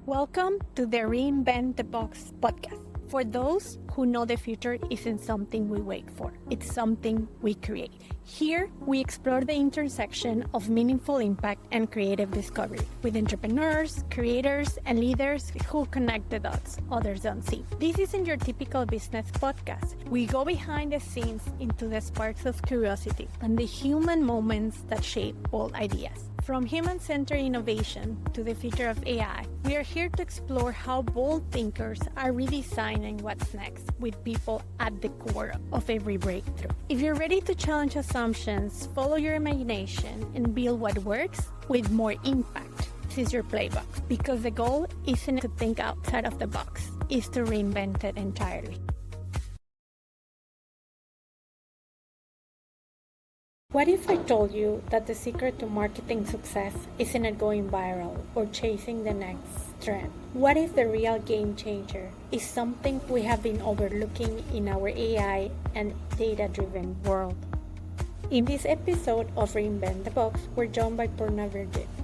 Welcome to the Reinvent the Box podcast. For those who know the future isn't something we wait for, it's something we create. Here, we explore the intersection of meaningful impact and creative discovery with entrepreneurs, creators, and leaders who connect the dots others don't see. This isn't your typical business podcast. We go behind the scenes into the sparks of curiosity and the human moments that shape bold ideas. From human-centered innovation to the future of AI, we are here to explore how bold thinkers are redesigning what's next with people at the core of every breakthrough. If you're ready to challenge assumptions, follow your imagination, and build what works with more impact, this is your playbook. Because the goal isn't to think outside of the box, it's to reinvent it entirely. What if I told you that the secret to marketing success isn't at going viral or chasing the next trend? What if the real game changer is something we have been overlooking in our AI and data-driven world? In this episode of Reinvent the Box, we're joined by Purna,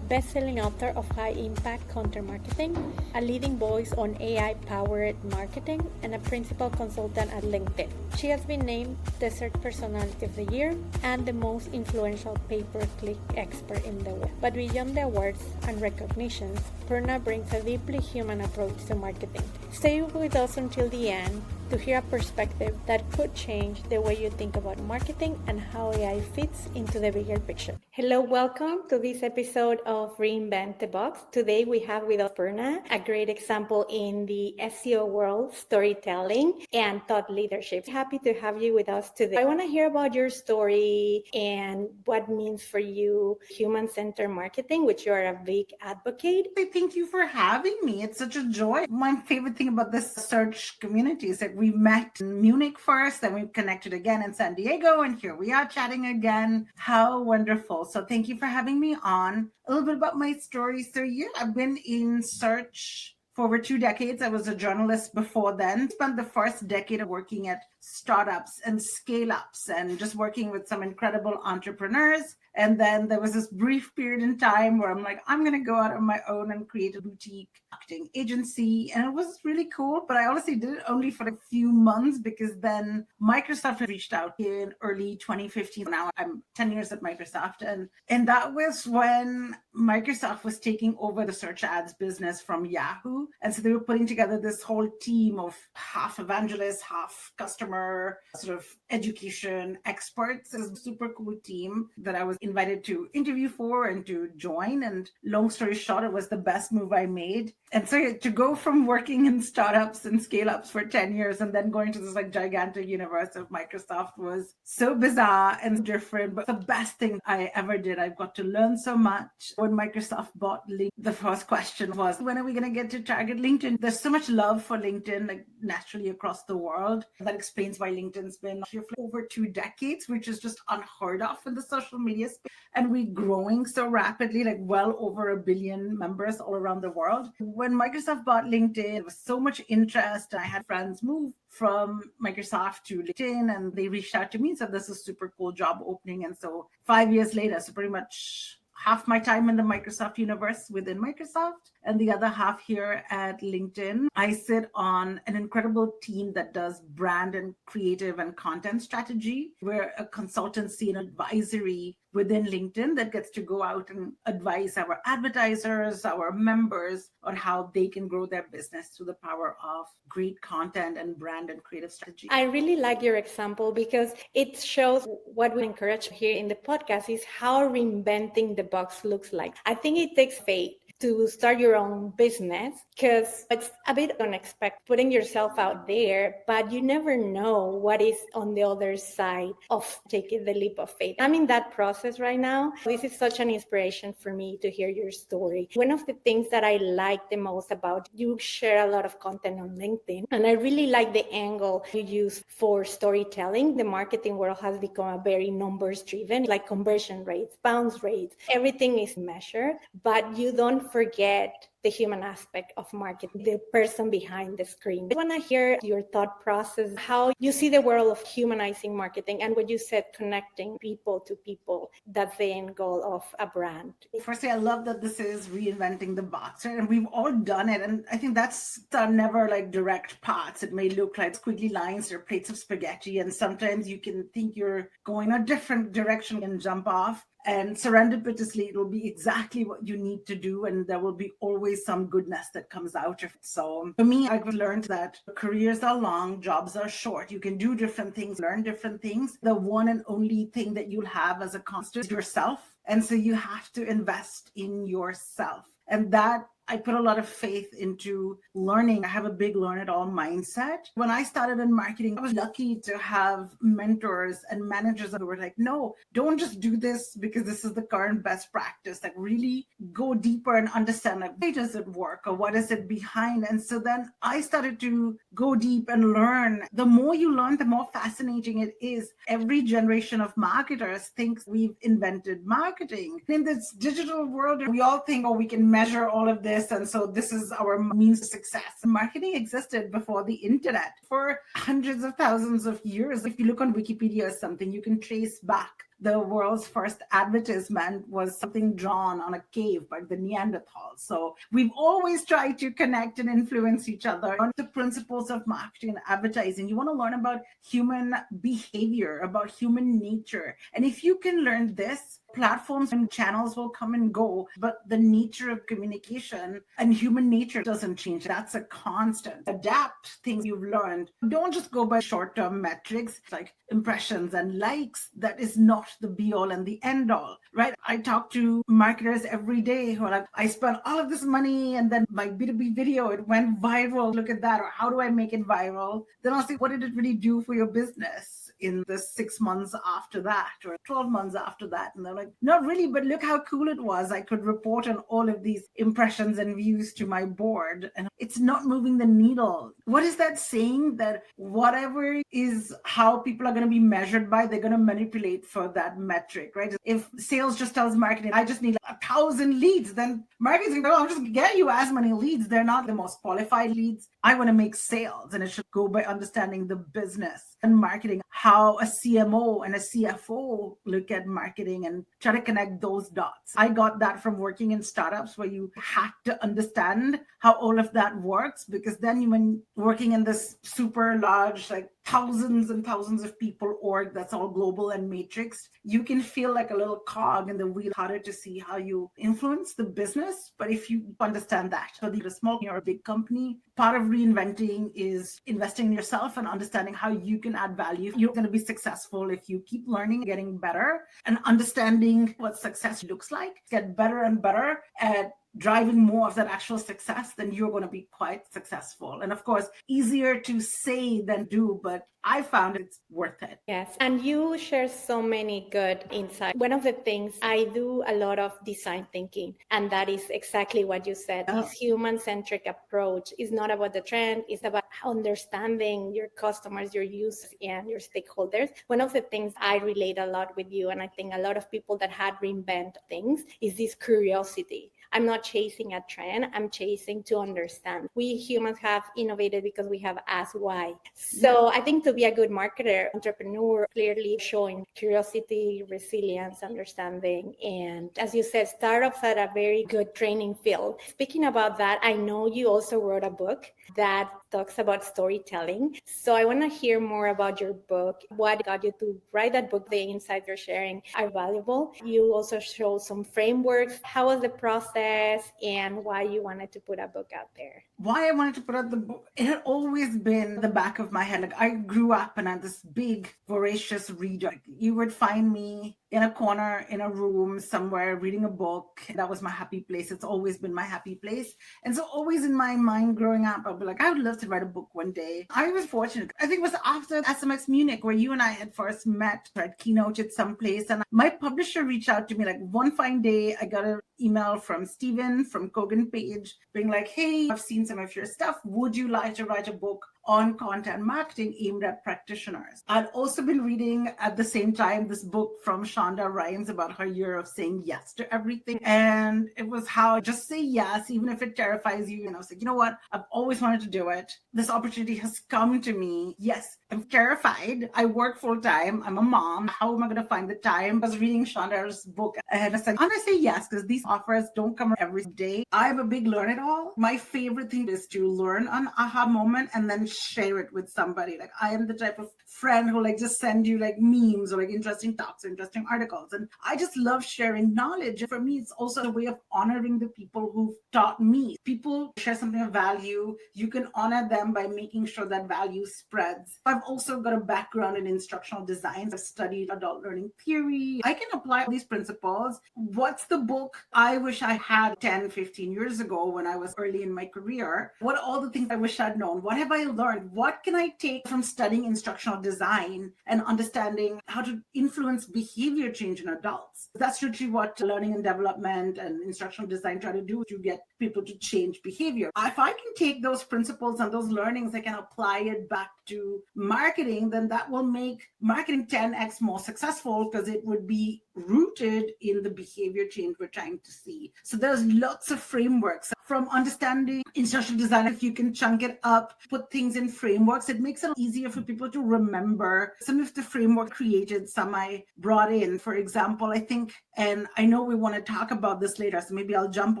best-selling author of high-impact content marketing, a leading voice on AI-powered marketing, and a principal consultant at LinkedIn. She has been named the Search Personality of the Year and the most influential pay-per-click expert in the world. But beyond the awards and recognitions, Purna brings a deeply human approach to marketing. Stay with us until the end to hear a perspective that could change the way you think about marketing and how AI fits into the bigger picture. Hello, welcome to this episode of Reinvent the Box. Today we have with us Purna, a great example in the SEO world, storytelling and thought leadership. Happy to have you with us today. I want to hear about your story and what means for you human-centered marketing, which you are a big advocate. Thank you for having me. It's such a joy. My favorite thing about this search community is that we met in Munich first, then we connected again in San Diego, and here we are chatting again. How wonderful. So thank you for having me on. A little bit about my story. So yeah, I've been in search for over 2 decades. I was a journalist before then. Spent the first decade of working at startups and scale-ups and just working with some incredible entrepreneurs. And then there was this brief period in time where I'm like, I'm going to go out on my own and create a boutique marketing agency. And it was really cool, but I honestly did it only for a few months because then Microsoft reached out in early 2015. Now I'm 10 years at Microsoft. And that was when Microsoft was taking over the search ads business from Yahoo. And so they were putting together this whole team of half evangelists, half customer sort of education experts. It's a super cool team that I was invited to interview for and to join. And long story short, it was the best move I made. And so to go from working in startups and scale-ups for 10 years and then going to this like gigantic universe of Microsoft was so bizarre and different, but the best thing I ever did. I got to learn so much. When Microsoft bought LinkedIn, the first question was, when are we going to get to target LinkedIn? There's so much love for LinkedIn, like naturally across the world. That explains why LinkedIn's been here for over 2 decades, which is just unheard of in the social media space. And we're growing so rapidly, like well over 1 billion members all around the world. When Microsoft bought LinkedIn, there was so much interest. I had friends move from Microsoft to LinkedIn and they reached out to me and said, this is a super cool job opening. And so 5 years later, so pretty much half my time in the Microsoft universe within Microsoft and the other half here at LinkedIn. I sit on an incredible team that does brand and creative and content strategy. We're a consultancy and advisory within LinkedIn that gets to go out and advise our advertisers, our members on how they can grow their business through the power of great content and brand and creative strategy. I really like your example because it shows what we encourage here in the podcast is how reinventing the box looks like. I think it takes faith to start your own business because it's a bit unexpected putting yourself out there, but you never know what is on the other side of taking the leap of faith. I'm in that process right now. This is such an inspiration for me to hear your story. One of the things that I like the most about you share a lot of content on LinkedIn, and I really like the angle you use for storytelling. The marketing world has become a very numbers driven, like conversion rates, bounce rates, everything is measured, but you don't forget the human aspect of marketing, the person behind the screen. I want to hear your thought process, how you see the world of humanizing marketing and what you said, connecting people to people. That's the end goal of a brand. Firstly, I love that this is reinventing the box, right? And we've all done it. And I think that's never like direct paths. It may look like squiggly lines or plates of spaghetti. And sometimes you can think you're going a different direction and jump off. And serendipitously, it'll be exactly what you need to do. And there will be always some goodness that comes out of it. So for me, I've learned that careers are long, jobs are short. You can do different things, learn different things. The one and only thing that you'll have as a constant is yourself. And so you have to invest in yourself. And that I put a lot of faith into learning. I have a big learn it all mindset. When I started in marketing, I was lucky to have mentors and managers that were like, no, don't just do this because this is the current best practice. Like really go deeper and understand like, why does it work or what is it behind? And so then I started to go deep and learn. The more you learn, the more fascinating it is. Every generation of marketers thinks we've invented marketing. In this digital world, we all think, oh, we can measure all of this. And so this is our means of success. Marketing existed before the internet for hundreds of thousands of years. If you look on Wikipedia or something, you can trace back. The world's first advertisement was something drawn on a cave by the Neanderthals. So we've always tried to connect and influence each other on the principles of marketing and advertising. You want to learn about human behavior, about human nature. And if you can learn this, platforms and channels will come and go, but the nature of communication and human nature doesn't change. That's a constant. Adapt things you've learned. Don't just go by short-term metrics like impressions and likes. That is not the be-all and the end-all, right? I talk to marketers every day who are like, I spent all of this money and then my B2B video, it went viral. Look at that. Or how do I make it viral? Then I'll say, what did it really do for your business in the 6 months after that or 12 months after that? And they're like, not really, but look how cool it was. I could report on all of these impressions and views to my board, and it's not moving the needle. What is that saying? That whatever is how people are going to be measured by, they're going to manipulate for that metric, right? If sales just tells marketing, I just need 1,000 leads, then marketing, oh, I'm just going to get you as many leads. They're not the most qualified leads. I want to make sales, and it should go by understanding the business and marketing, how a CMO and a CFO look at marketing and try to connect those dots. I got that from working in startups where you had to understand how all of that works, because then when working in this super large, like thousands and thousands of people org that's all global and matrix, you can feel like a little cog in the wheel, harder to see how you influence the business. But if you understand that, whether you're a small or a big company, part of reinventing is investing in yourself and understanding how you can add value. You're going to be successful if you keep learning, getting better, and understanding what success looks like. Get better and better at driving more of that actual success, then you're going to be quite successful. And of course, easier to say than do, but I found it's worth it. Yes. And you share so many good insights. One of the things, I do a lot of design thinking, and that is exactly what you said. Oh. This human-centric approach is not about the trend, it's about understanding your customers, your users, and your stakeholders. One of the things I relate a lot with you, and I think a lot of people that had reinvent things, is this curiosity. I'm not chasing a trend, I'm chasing to understand. We humans have innovated because we have asked why. So I think to be a good marketer, entrepreneur, clearly showing curiosity, resilience, understanding, and as you said, startups are a very good training field. Speaking about that, I know you also wrote a book that talks about storytelling. So I want to hear more about your book. What got you to write that book? The insights you're sharing are valuable. You also show some frameworks. How was the process and why you wanted to put a book out there? Why I wanted to put out the book, it had always been the back of my head. Like I grew up and I'm this big, voracious reader. Like, you would find me in a corner, in a room somewhere, reading a book. That was my happy place. It's always been my happy place. And so always in my mind growing up, I'd be like, I would love to write a book one day. I was fortunate. I think it was after SMX Munich where you and I had first met, I'd keynoted someplace. And my publisher reached out to me like one fine day. I got an email from Steven from Kogan Page being like, hey, I've seen some of your stuff. Would you like to write a book on content marketing aimed at practitioners? I'd also been reading at the same time this book from Sean Shonda Rhimes about her year of saying yes to everything. And it was how just say yes, even if it terrifies you. And I was like, you know what? I've always wanted to do it. This opportunity has come to me. Yes, I'm terrified. I work full time. I'm a mom. How am I going to find the time? I was reading Shonda's book and I said, I'm going to say yes because these offers don't come every day. I'm a big learn it all. My favorite thing is to learn an aha moment and then share it with somebody. Like I am the type of friend who like just send you like memes or like interesting talks or interesting articles. And I just love sharing knowledge. For me, it's also a way of honoring the people who've taught me. People share something of value. You can honor them by making sure that value spreads. I've also got a background in instructional design. I've studied adult learning theory. I can apply these principles. What's the book I wish I had 10, 15 years ago when I was early in my career? What are all the things I wish I'd known? What have I learned? What can I take from studying instructional design and understanding how to influence behavior change in adults? That's literally what learning and development and instructional design try to do, to get people to change behavior. If I can take those principles and those learnings, I can apply it back to marketing, then that will make marketing 10x more successful because it would be rooted in the behavior change we're trying to see. So there's lots of frameworks from understanding instructional design. If you can chunk it up, put things in frameworks, it makes it easier for people to remember. Some of the framework created, some I brought in. For example, I think, and I know we want to talk about this later, so maybe I'll jump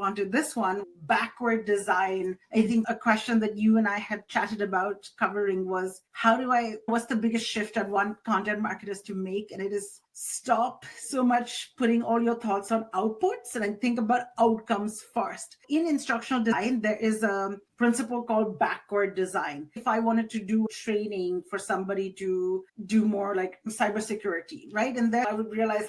onto this one. Backward design. I think a question that you and I had chatted about covering was, what's the biggest shift I want content marketers to make? And it is stop so much putting all your thoughts on outputs and think about outcomes first. In instructional design, there is a principle called backward design. If I wanted to do training for somebody to do more like cybersecurity, right? And then I would realize,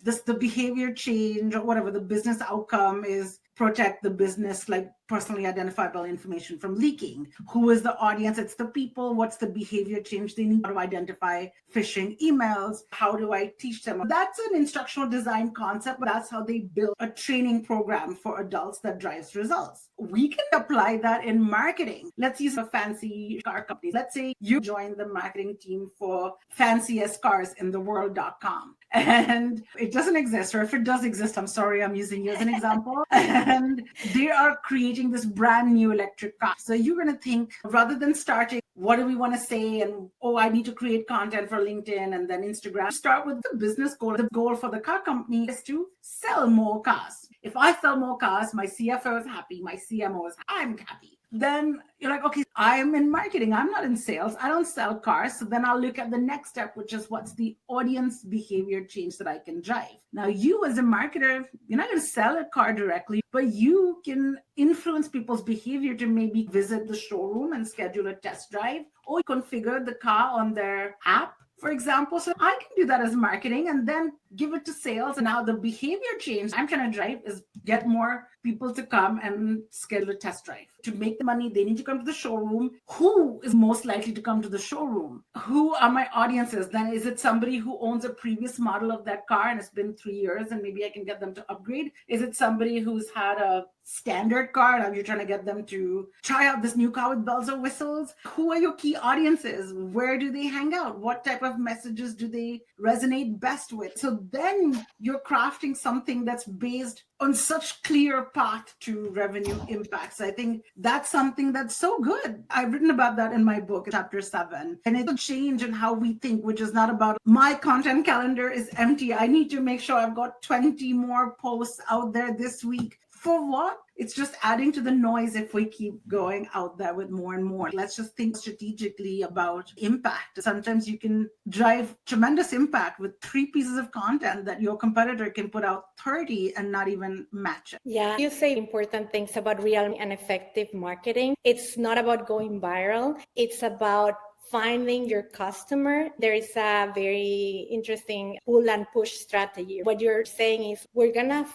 the behavior change or whatever the business outcome is, protect the business, like personally identifiable information from leaking. Who is the audience? It's the people. What's the behavior change they need to identify phishing emails? How do I teach them? That's an instructional design concept, but that's how they build a training program for adults that drives results. We can apply that in marketing. Let's use a fancy car company. Let's say you join the marketing team for fanciest cars in the world.com. And it doesn't exist, or if it does exist, I'm sorry, I'm using you as an example. And they are creating this brand new electric car. So you're going to think, rather than starting, what do we want to say? And, I need to create content for LinkedIn and then Instagram. Start with the business goal. The goal for the car company is to sell more cars. If I sell more cars, my CFO is happy, my CMO is happy, I'm happy. Then you're like, okay, I'm in marketing. I'm not in sales. I don't sell cars. So then I'll look at the next step, which is what's the audience behavior change that I can drive. Now, you as a marketer, you're not going to sell a car directly, but you can influence people's behavior to maybe visit the showroom and schedule a test drive, or configure the car on their app, for example. So I can do that as marketing and then give it to sales. And now the behavior change I'm trying to drive is get more people to come and schedule a test drive. To make the money, they need to come to the showroom. Who is most likely to come to the showroom? Who are my audiences? Then is it somebody who owns a previous model of that car and it's been 3 years and maybe I can get them to upgrade? Is it somebody who's had a standard car and you're trying to get them to try out this new car with bells or whistles? Who are your key audiences? Where do they hang out? What type of messages do they resonate best with? So then you're crafting something that's based on such clear path to revenue impacts. I think that's something that's so good. I've written about that in my book, chapter 7. And it's a change in how we think, which is not about my content calendar is empty. I need to make sure I've got 20 more posts out there this week. For what? It's just adding to the noise if we keep going out there with more and more. Let's just think strategically about impact. Sometimes you can drive tremendous impact with 3 pieces of content that your competitor can put out 30 and not even match it. Yeah, you say important things about real and effective marketing. It's not about going viral. It's about finding your customer. There is a very interesting pull and push strategy. What you're saying is we're gonna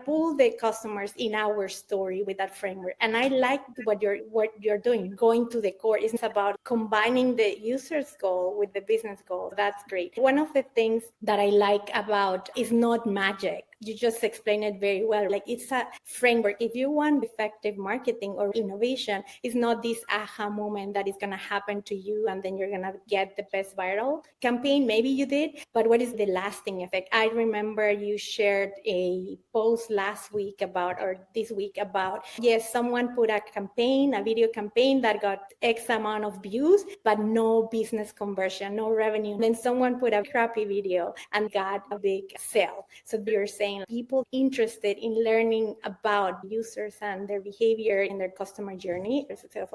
pull the customers in our story with that framework. And I like what you're doing. Going to the core is about combining the user's goal with the business goal. That's great. One of the things that I like about is not magic. You just explained it very well. Like it's a framework. If you want effective marketing or innovation, it's not this aha moment that is going to happen to you and then you're going to get the best viral campaign. Maybe you did, but what is the lasting effect? I remember you shared a post last week about, or this week about, yes, someone put a campaign, a video campaign that got X amount of views, but no business conversion, no revenue. Then someone put a crappy video and got a big sale. So you're saying people interested in learning about users and their behavior in their customer journey.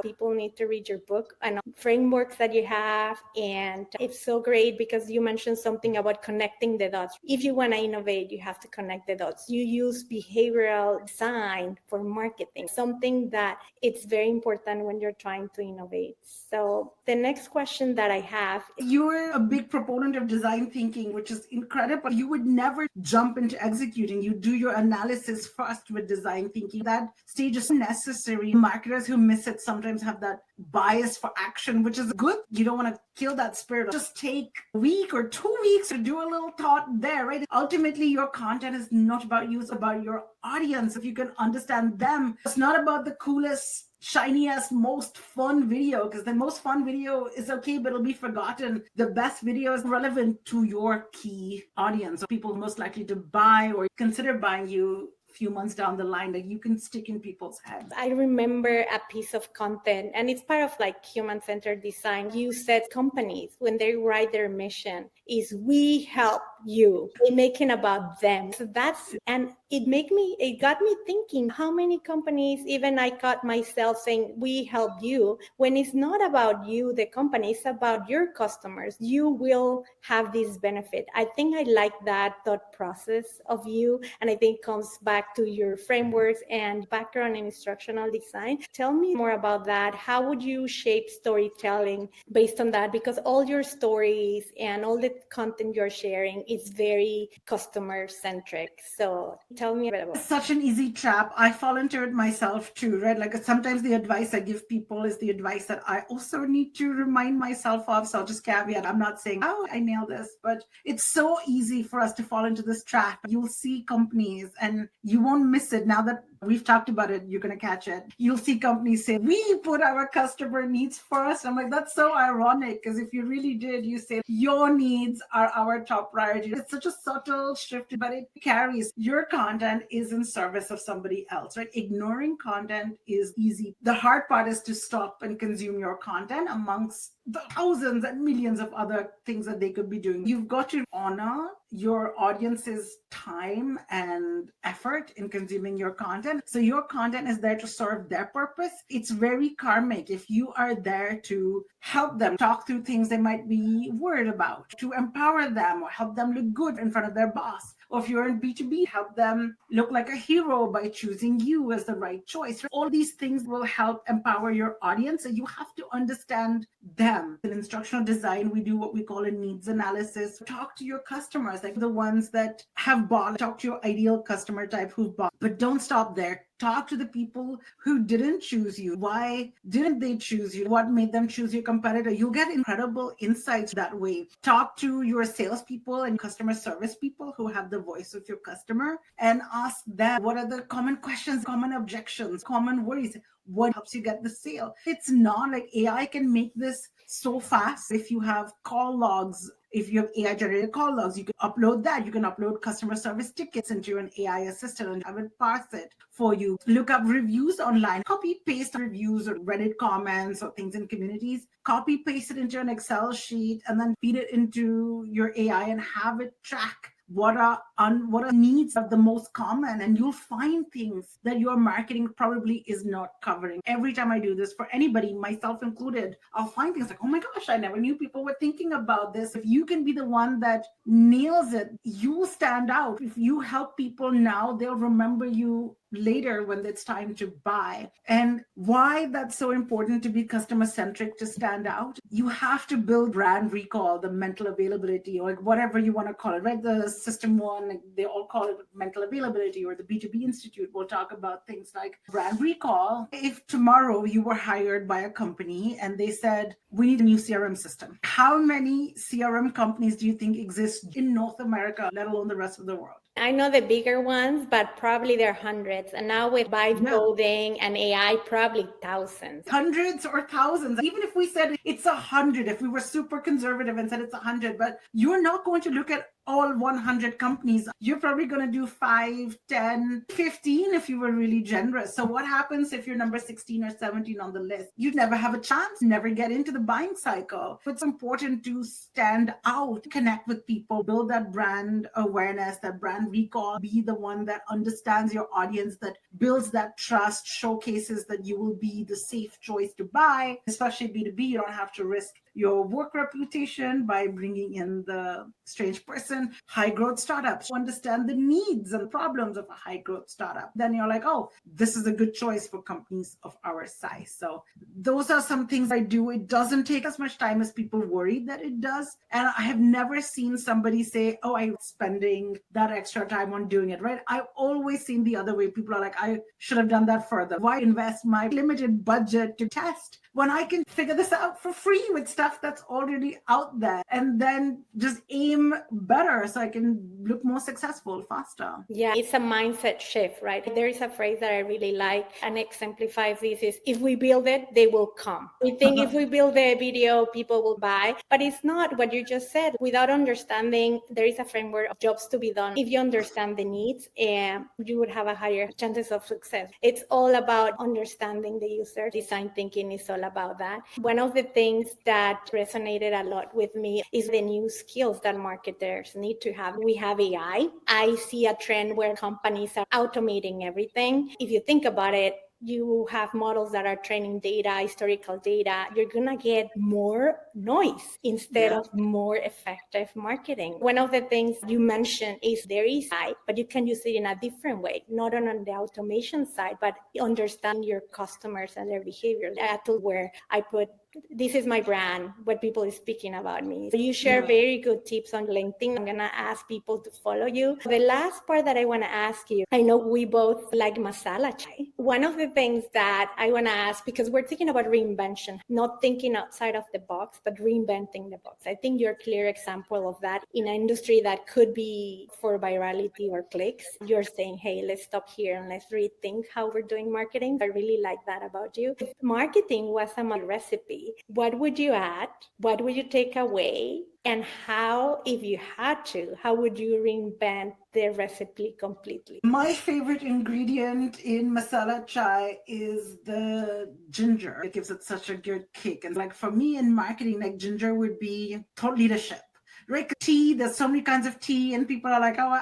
People need to read your book and frameworks that you have. And it's so great because you mentioned something about connecting the dots. If you want to innovate, you have to connect the dots. You use behavioral design for marketing, something that it's very important when you're trying to innovate. So the next question that I have, you're a big proponent of design thinking, which is incredible. You would never jump into executing. You do your analysis first with design thinking. That stage is necessary. Marketers who miss it sometimes have that bias for action, which is good. You don't want to kill that spirit. Just take a week or 2 weeks to do a little thought there, right? Ultimately, your content is not about you, it's about your audience. If you can understand them, it's not about the coolest, shiniest, most fun video, because the most fun video is okay, but it'll be forgotten. The best video is relevant to your key audience, people most likely to buy or consider buying you few months down the line, that you can stick in people's heads. I remember a piece of content, and it's part of like human-centered design. You said companies, when they write their mission, is we help you. They make it about them. So that's, and it got me thinking, how many companies, even I caught myself saying, we help you, when it's not about you, the company, it's about your customers. You will have this benefit. I think I like that thought process of you, and I think it comes back to your frameworks and background in instructional design. Tell me more about that. How would you shape storytelling based on that? Because all your stories and all the content you're sharing is very customer centric. So tell me a bit about It's such an easy trap. I fall into it myself too, right? Like sometimes the advice I give people is the advice that I also need to remind myself of. So I'll just caveat, I'm not saying, oh, I nailed this, but it's so easy for us to fall into this trap. You'll see companies and you won't miss it. Now that we've talked about it, you're going to catch it. You'll see companies say, we put our customer needs first. I'm like, that's so ironic, because if you really did, you say your needs are our top priority. It's such a subtle shift, but it carries. Your content is in service of somebody else, right? Ignoring content is easy. The hard part is to stop and consume your content amongst the thousands and millions of other things that they could be doing. You've got to honor your audience's time and effort in consuming your content. So your content is there to serve their purpose. It's very karmic. If you are there to help them talk through things they might be worried about, to empower them or help them look good in front of their boss, or if you're in B2B, help them look like a hero by choosing you as the right choice. All these things will help empower your audience. So you have to understand them. In instructional design, we do what we call a needs analysis. Talk to your customers, like the ones that have bought. Talk to your ideal customer type who've bought. But don't stop there. Talk to the people who didn't choose you. Why didn't they choose you? What made them choose your competitor? You'll get incredible insights that way. Talk to your salespeople and customer service people who have the voice of your customer and ask them, what are the common questions, common objections, common worries? What helps you get the sale? It's not like AI can make this so fast. If you have call logs, if you have AI generated call logs, you can upload that. You can upload customer service tickets into an AI assistant and have it parse it for you. Look up reviews online, copy paste reviews or Reddit comments or things in communities, copy paste it into an Excel sheet and then feed it into your AI and have it track what are needs are the most common, and you'll find things that your marketing probably is not covering. Every time I do this for anybody, myself included, I'll find things like, oh my gosh, I never knew people were thinking about this. If you can be the one that nails it, you'll stand out. If you help people now, they'll remember you later when it's time to buy. And why that's so important to be customer centric, to stand out, you have to build brand recall, the mental availability, or whatever you want to call it, right? The system one, they all call it mental availability, or the B2B Institute will talk about things like brand recall. If tomorrow you were hired by a company and they said, we need a new CRM system, how many CRM companies do you think exist in North America, let alone the rest of the world? I know the bigger ones, but probably there are hundreds. And now with vibe Yeah. coding and AI, probably thousands. Hundreds or thousands. Even if we said it's 100, if we were super conservative and said it's 100, but you're not going to look at all 100 companies. You're probably going to do 5, 10, 15 if you were really generous. So what happens if you're number 16 or 17 on the list? You'd never have a chance, never get into the buying cycle. It's important to stand out, connect with people, build that brand awareness, that brand recall, be the one that understands your audience, that builds that trust, showcases that you will be the safe choice to buy, especially B2B. You don't have to risk your work reputation by bringing in the strange person. High growth startups understand the needs and problems of a high growth startup. Then you're like, oh, this is a good choice for companies of our size. So those are some things I do. It doesn't take as much time as people worry that it does. And I have never seen somebody say, oh, I'm spending that extra time on doing it, right? I've always seen the other way. People are like, I should have done that further. Why invest my limited budget to test when I can figure this out for free with stuff that's already out there, and then just aim better so I can look more successful faster? Yeah, it's a mindset shift, right? There is a phrase that I really like and exemplifies this is if we build it, they will come. We think if we build the video, people will buy, but it's not what you just said. Without understanding, there is a framework of jobs to be done. If you understand the needs, you would have a higher chances of success. It's all about understanding the user. Design thinking is all about that. One of the things that resonated a lot with me is the new skills that marketers need to have. We have AI. I see a trend where companies are automating everything. If you think about it, you have models that are training data, historical data, you're going to get more noise instead of more effective marketing. One of the things you mentioned is there is AI, but you can use it in a different way, not on the automation side, but understand your customers and their behaviors. A tool where I put this is my brand, what people are speaking about me. So you share very good tips on LinkedIn. I'm going to ask people to follow you. The last part that I want to ask you, I know we both like masala chai. One of the things that I want to ask, because we're thinking about reinvention, not thinking outside of the box, but reinventing the box. I think you're a clear example of that in an industry that could be for virality or clicks. You're saying, hey, let's stop here and let's rethink how we're doing marketing. I really like that about you. If marketing was a recipe, what would you add? What would you take away? And how, if you had to, how would you reinvent the recipe completely? My favorite ingredient in masala chai is the ginger. It gives it such a good kick. And like for me in marketing, like ginger would be thought leadership. Right? Tea, there's so many kinds of tea, and people are like, oh,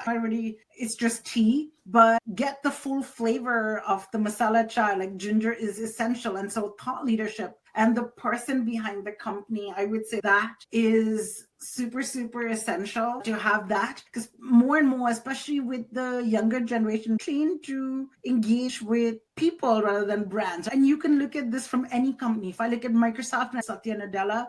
it's just tea. But get the full flavor of the masala chai, like ginger is essential. And so thought leadership and the person behind the company, I would say that is super, super essential to have that, because more and more, especially with the younger generation, trained to engage with people rather than brands. And you can look at this from any company. If I look at Microsoft and Satya Nadella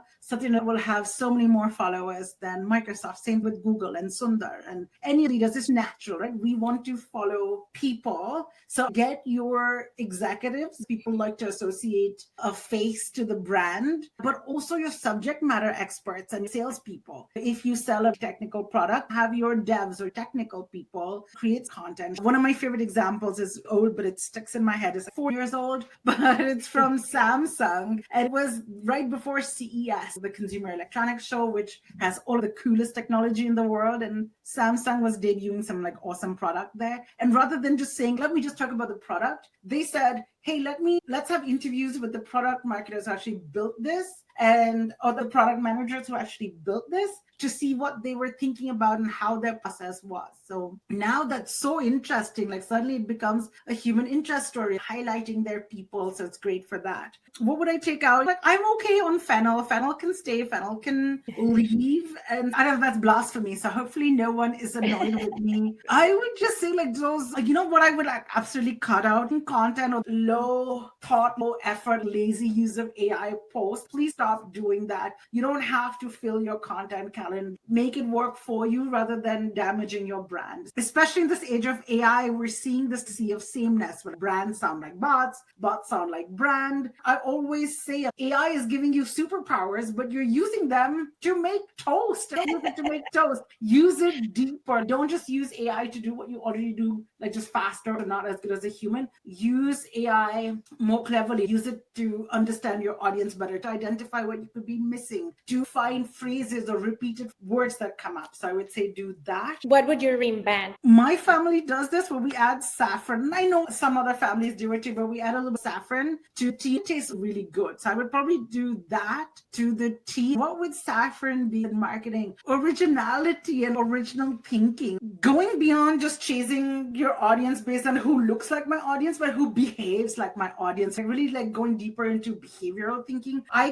will have so many more followers than Microsoft. Same with Google and Sundar and any leaders. It's natural, right? We want to follow people. So get your executives. People like to associate a face to the brand, but also your subject matter experts and salespeople. If you sell a technical product, have your devs or technical people create content. One of my favorite examples is old, but it sticks in my head. It's 4 years old, but it's from Samsung. And it was right before CES, the Consumer Electronics Show, which has all of the coolest technology in the world. And Samsung was debuting some like awesome product there. And rather than just saying, let me just talk about the product, they said, hey, let's have interviews with the product marketers who actually built this or the product managers who actually built this to see what they were thinking about and how their process was. So now that's so interesting. Like suddenly it becomes a human interest story, highlighting their people. So it's great for that. What would I take out? Like I'm okay on fennel. Fennel can stay, fennel can leave. And I don't know, that's blasphemy. So hopefully no one is annoyed with me. I would just say like those, like, you know what I would like absolutely cut out in content or low thought, low effort, lazy use of AI posts, please stop doing that. You don't have to fill your content calendar. Make it work for you rather than damaging your brand. Especially in this age of AI, we're seeing this sea of sameness where brands sound like bots, bots sound like brand. I always say AI is giving you superpowers, but you're using them to make toast. Don't use it to make toast. Use it deeper. Don't just use AI to do what you already do, like just faster or not as good as a human. Use AI more cleverly. Use it to understand your audience better, to identify what you could be missing, to find phrases or repeated words that come up. So I would say do that. What would you reinvent? My family does this where we add saffron. I know some other families do it too, but we add a little saffron to tea. It tastes really good. So I would probably do that to the tea. What would saffron be in marketing? Originality and original thinking. Going beyond just chasing your audience based on who looks like my audience, but who behaves like my audience. I really like going deeper into behavioral thinking. I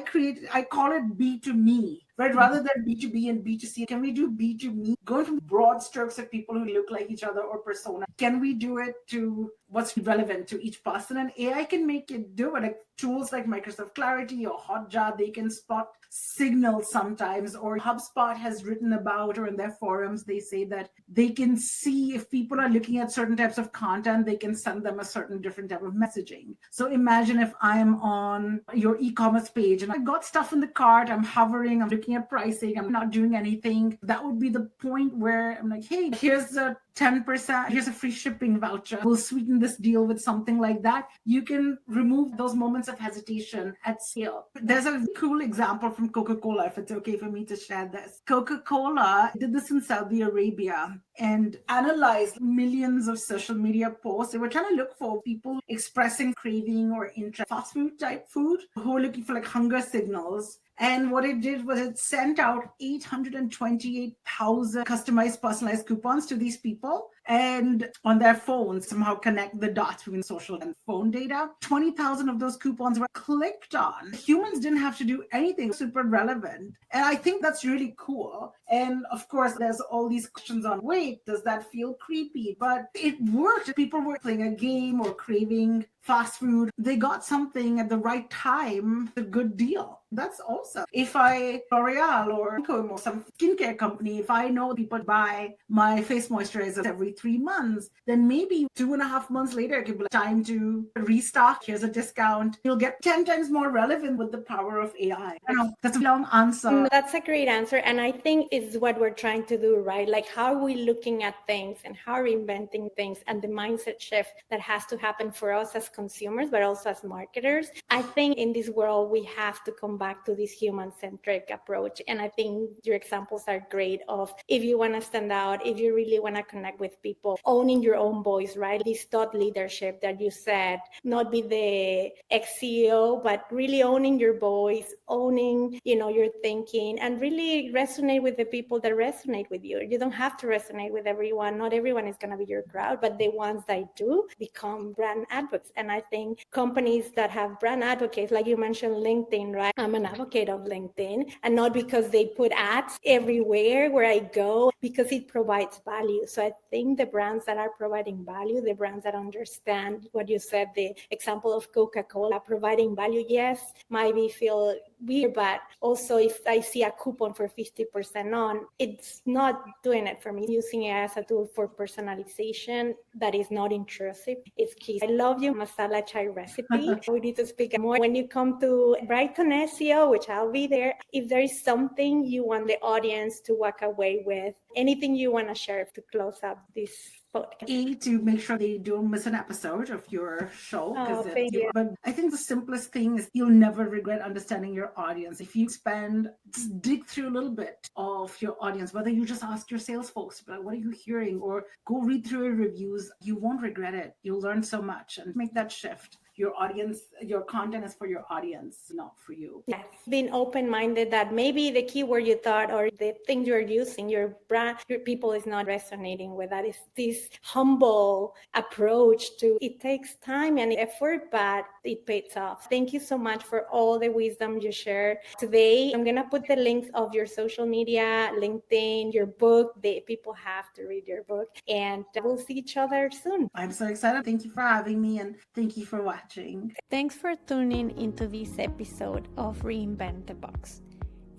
call it B to me. Right, rather than B2B and B2C, can we do B2Me? Going from broad strokes of people who look like each other or persona, can we do it to what's relevant to each person? And AI can make it do it. Like tools like Microsoft Clarity or Hotjar, they can spot signals sometimes. Or HubSpot has written about, or in their forums, they say that they can see if people are looking at certain types of content, they can send them a certain different type of messaging. So imagine if I'm on your e-commerce page and I've got stuff in the cart, I'm hovering, I'm looking at pricing, I'm not doing anything. That would be the point where I'm like, hey, here's a 10%, here's a free shipping voucher. We'll sweeten this deal with something like that. You can remove those moments of hesitation at scale. There's a cool example from Coca-Cola, if it's okay for me to share this. Coca-Cola did this in Saudi Arabia and analyzed millions of social media posts. They were trying to look for people expressing craving or interest, fast food type food, who were looking for like hunger signals. And what it did was it sent out 828,000 customized, personalized coupons to these people and on their phones, somehow connect the dots between social and phone data. 20,000 of those coupons were clicked on. Humans didn't have to do anything, super relevant. And I think that's really cool. And of course, there's all these questions on, wait, does that feel creepy? But it worked. People were playing a game or craving fast food. They got something at the right time, a good deal. That's awesome. If L'Oreal or some skincare company, if I know people buy my face moisturizers every 3 months, then maybe 2.5 months later, it could be time to restock. Here's a discount. You'll get 10 times more relevant with the power of AI. I know that's a long answer. No, that's a great answer. And I think it's what we're trying to do, right? Like, how are we looking at things and how are we inventing things and the mindset shift that has to happen for us as consumers, but also as marketers. I think in this world, we have to come back to this human-centric approach. And I think your examples are great of if you want to stand out, if you really want to connect with people, owning your own voice, right? This thought leadership that you said, not be the ex-CEO, but really owning your voice, owning, your thinking, and really resonate with the people that resonate with you. You don't have to resonate with everyone. Not everyone is going to be your crowd, but the ones that do become brand advocates. And I think companies that have brand advocates, like you mentioned, LinkedIn, right? I'm an advocate of LinkedIn, and not because they put ads everywhere where I go, because it provides value. So I think the brands that are providing value, the brands that understand what you said, the example of Coca-Cola providing value, yes, might be feel weird, but also if I see a coupon for 50% on, it's not doing it for me. Using it as a tool for personalization that is not intrusive. It's key. I love your masala chai recipe. We need to speak more when you come to Brighton SEO, which I'll be there. If there is something you want the audience to walk away with, anything you want to share to close up this podcast? To make sure they don't miss an episode of your show. Thank you. But I think the simplest thing is you'll never regret understanding your audience. If you just dig through a little bit of your audience, whether you just ask your sales folks, but what are you hearing, or go read through your reviews, you won't regret it. You'll learn so much and make that shift. Your audience, your content is for your audience, not for you. Yes, being open-minded that maybe the keyword you thought or the thing you're using, your brand, your people is not resonating with that. Is this humble approach to it takes time and effort, but it pays off. Thank you so much for all the wisdom you shared today. I'm gonna put the links of your social media, LinkedIn, your book. The people have to read your book, and we'll see each other soon. I'm so excited. Thank you for having me, and thank you for watching. watching. Thanks for tuning into this episode of Reinvent the Box.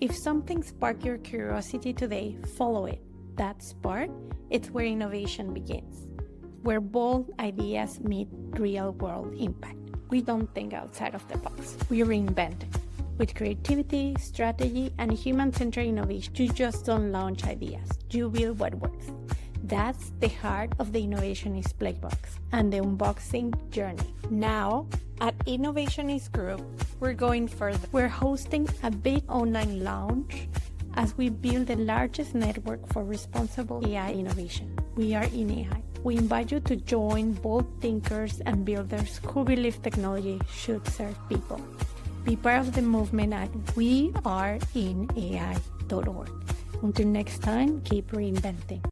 If something sparked your curiosity today, follow it. That spark, it's where innovation begins, where bold ideas meet real-world impact. We don't think outside of the box. We reinvent it. With creativity, strategy, and human-centered innovation, you just don't launch ideas. You build what works. That's the heart of the Innovationist Playbox and the unboxing journey. Now, at Innovationist Group, we're going further. We're hosting a big online launch as we build the largest network for responsible AI innovation. We are in AI. We invite you to join bold thinkers and builders who believe technology should serve people. Be part of the movement at weareinai.org. Until next time, keep reinventing.